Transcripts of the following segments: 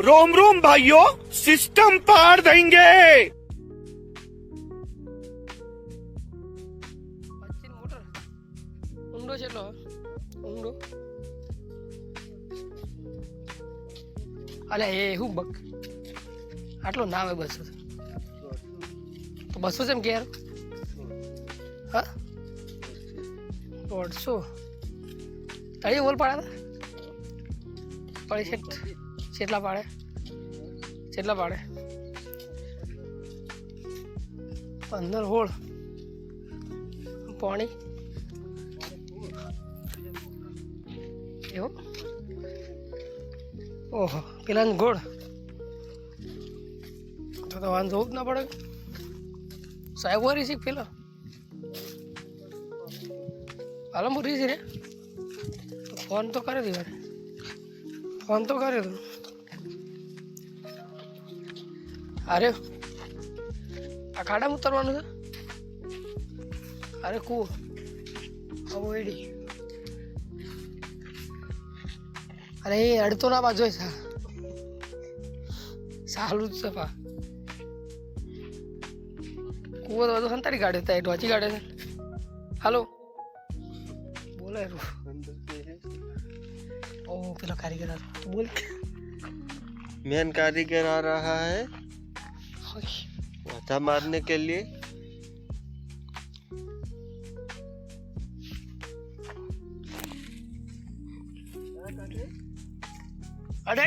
रोम रोम भाइयों, सिस्टम पार देंगे। મોટર ઊંડો છે એટલો ઊંડો અલે એ હું બક આટલો ના આવે 200 તો 200 જેમ કે યાર હા 150 તળી બોલ પાડે પડી છે કેટલા પાડે કેટલા પાડે 15 હોળ પાણી એવું ઓહો પેલા ગોળ તો વાંધો જ ના પડે સાહેબ વારી છે પેલા પાલનપુર છે રે ફોન તો કરે દીવારે ફોન તો કરે તું અરે આ ખાડામાં ઉતરવાનું છે અરે કુ હવે એડી અરે એ અડતો ના બાજુ સારું જ છે પા કુવો તો બધું સંતાડી કાઢે ત્યાં ઢોચી કાઢે છે હાલો બોલે ओ पेला कारीगर आ रहा बोल मेन कारीगर आ रहा है माथा मारने के लिए। अरे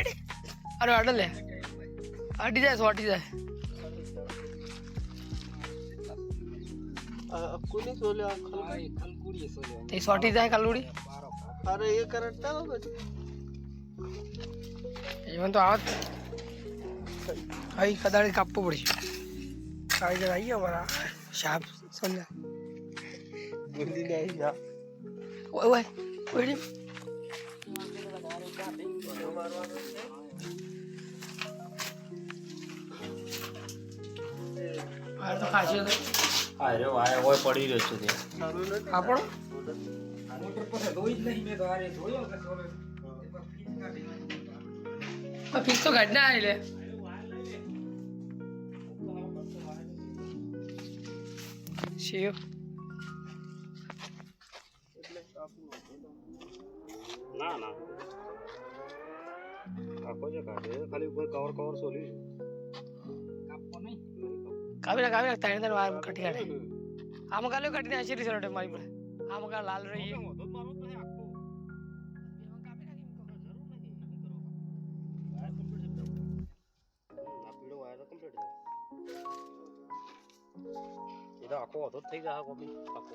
अरे अरे ले अड़ी जाए सोटी जाए कोणी सोले खलकुड़ी सोले ते सोटी जाए कलूड़ी अरे ये करता हो बेटा इवन तो आवत आई कदाड़ी कापू पड़ी आई जरा आई हमारा शाप समझा बोली नहीं जा ओए ओए ओए આ તો ખાસી તો અરે વાય હોય પડી રહ્યો છે તે આપણો મોટર પર ધોઈ જ નહીં મે તો આરે ધોયો કે સોલે ફિક્સ તો ગાડી ના આવી લે શિયો ના ના આખો જે કાઢે ખાલી ઉપર કવર કવર સોલી કાપો નહીં કાવેલા કાવેલા તાણે તાણે વાર કટી કાઢે આમ કાલ્યો કટીને આશીર્વાદ સરોટે મારી પર આમ કા લાલ રહી તો મારો તો આખો આ પીળો વાયર કમ્પ્લીટ છે એનો આખો હતો થઈ જાય કોપી આખો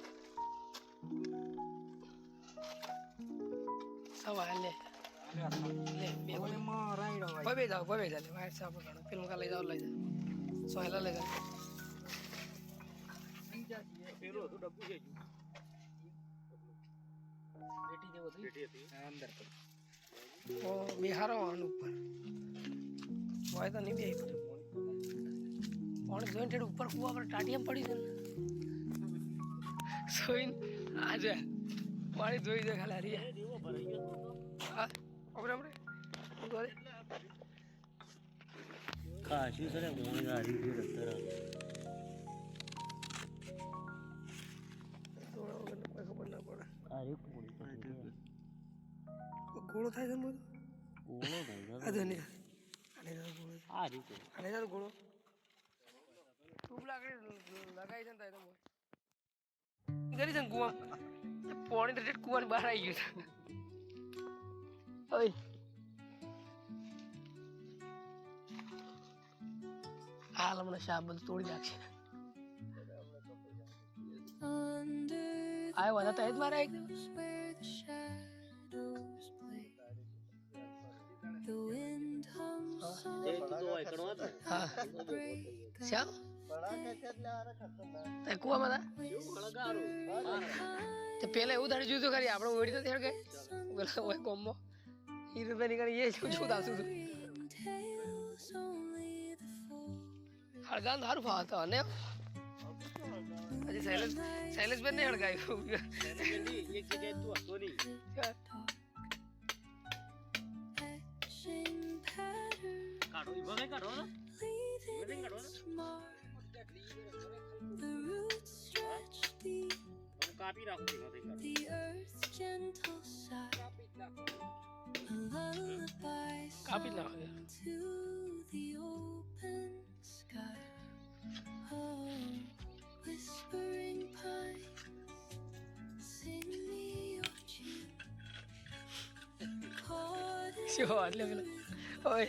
સવાલ લે લે બે ઓલે માં રાઈડો ભાઈ જાવ વાયર સાફ કરો ફિલ્મ કા લઈ જાવ સોહેલા લઈ જાવ પેલો તો ડબ્બુ છે પેટી જેવો થઈ પેટી હતી અંદર ઓ બિહારો આન ઉપર હોય તો નહીં બે પાણી જોઈને ઠેડ ઉપર કુવા પર ટાટિયમ પડી છે સોઈન આજે પાણી જોઈ દે ખાલી હરી હા ઓબરે ઓબરે ગોલે કાશી સરે મોણી ગાડી છે રસ્તા થોડા વગર કોઈ ખબર ના પડે અરે કોણી ગોળો થાય છે મોય ઓળો ભાઈ આ ધને આને ગોળો આ રીતે આને ગોળો ટ્યુબ લાગડી લગાઈ છે ને તો મોય ગરી છે કુવા પાણી તો કુવાની બહાર આવી ગયું ઓય હાલ હમણાં શાપ બધું તોડી નાખશે આયો વાળા તો જ મારે એક હા શ્યામ તે કુવામાં તે પેલા એવું ધાડી જોયું ખરી આપણે ઓળી તો ત્યાં ગઈ પેલા ઓય કોમ્બો એ રૂપિયા નીકળી એ શું શું આવતું હતું હળગાન સારું ફાવતો અને હજી શૈલેષભાઈ નહીં હળગાયું એક જગ્યાએ તું હતો નહીં leaving its mark. The roots stretch deep, the earth's gentle sigh, a lullaby કાપી sung નાખો યાર. to the open sky. Oh, whispering pines, sing me your tune. Caught in શું એટલે પેલા ઓય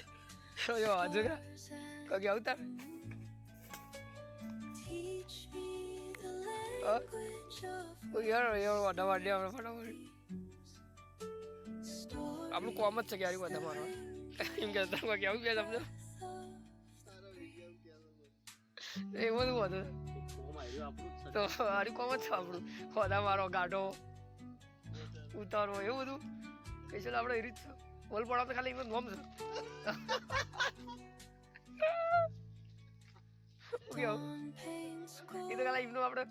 શું જો આજુગા stars and કોકી આવતા teach me the Huh? language of યાર યાર વાડા વાડે આપણે ફટાફટ stories. આપણું કોમ જ છે કે યાર બધા મારવા એમ કે તમે કેવું કે તમને એ બધું હતું તો આરી કોમ જ છે આપણું હોદા મારો ગાઢો ઉતારો એવું બધું સ્પેશિયલ આપણે એ રીત છે બોલ પડો તો ખાલી એમાં નોમ છે શું કેવું On pain's એ તો ખાલી એમનું આપણે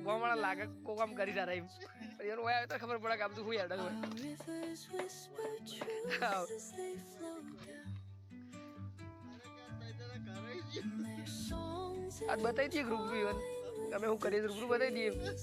ગોમાળા લાગે કોઈ કામ કરી સારા એમ એનું હોય આવે તો ખબર પડે કે આ બધું શું યાદ હોય rivers whisper truth Ow. as they flow down. And their songs આજ બતાવી દઈએ ગ્રુપ બી તમે હું કરીએ ગ્રુપ બતાવી દઈએ that